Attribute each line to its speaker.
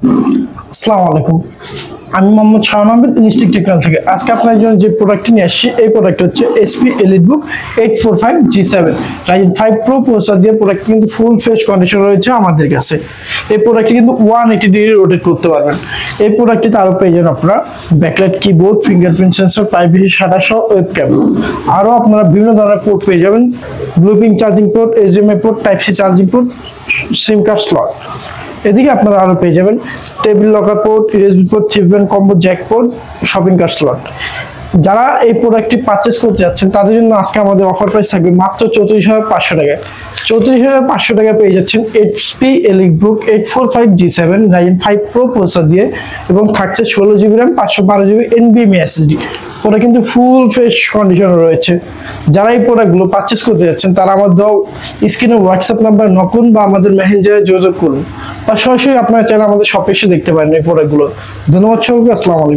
Speaker 1: আসসালামু আলাইকুম। আমি মোহাম্মদ শাহান আহমেদ, ইনস্টিক টেকনিক্যাল থেকে। আজকে আপনার জন্য যে প্রোডাক্টটি নিয়ে আসছি, এই প্রোডাক্ট হচ্ছে SP EliteBook 845 G7 Ryzen 5 Pro processor দিয়ে প্রোডাক্ট কিন্তু ফুল ফ্রেশ কন্ডিশন রয়েছে আমাদের কাছে। এই প্রোডাক্টটি কিন্তু 180 ডিগ্রি রোটেট করতে পারবেন। এই প্রোডাক্টটিতে আরও পেয়ে যাবেন আপনারা backlight keyboard, fingerprint sensor, privacy shutter সহ ওয়েবক্যাম। আরও আপনারা বিভিন্ন ধরনের পোর্ট পেয়ে যাবেন, ব্লুপিং charging port, HDMI port, type C charging port, SIM card slot. এদিকে আপনারা আরো পেয়ে যাবেন table locker port, USB port, chip band combo jack port, shopping cart slot. যারা এই প্রোডাক্টটি পারচেস করতে যাচ্ছেন তাদের জন্য আজকে আমাদের অফার প্রাইস থাকবে মাত্র 34,500 টাকায়। 34,500 টাকা পেয়ে যাচ্ছেন HP EliteBook 845 G7 Ryzen 5 Pro processor দিয়ে, এবং থাকছে 16GB RAM, 512GB NVMe SSD। ওটা কিন্তু ফুল ফ্রেশ কন্ডিশনে রয়েছে। যারা এই প্রোডাক্টগুলো পারচেস করতে যাচ্ছেন তারা আমাদের স্ক্রিনে হোয়াটসঅ্যাপ নাম্বার নকুন বা আমাদের মেসেঞ্জারে যোগাযোগ করুন, বা সরাসরি আপনারা চাইলে আমাদের শপে এসে দেখতে পারেন এই প্রোডাক্টগুলো। ধন্যবাদ সবাইকে। আসসালামু আলাইকুম।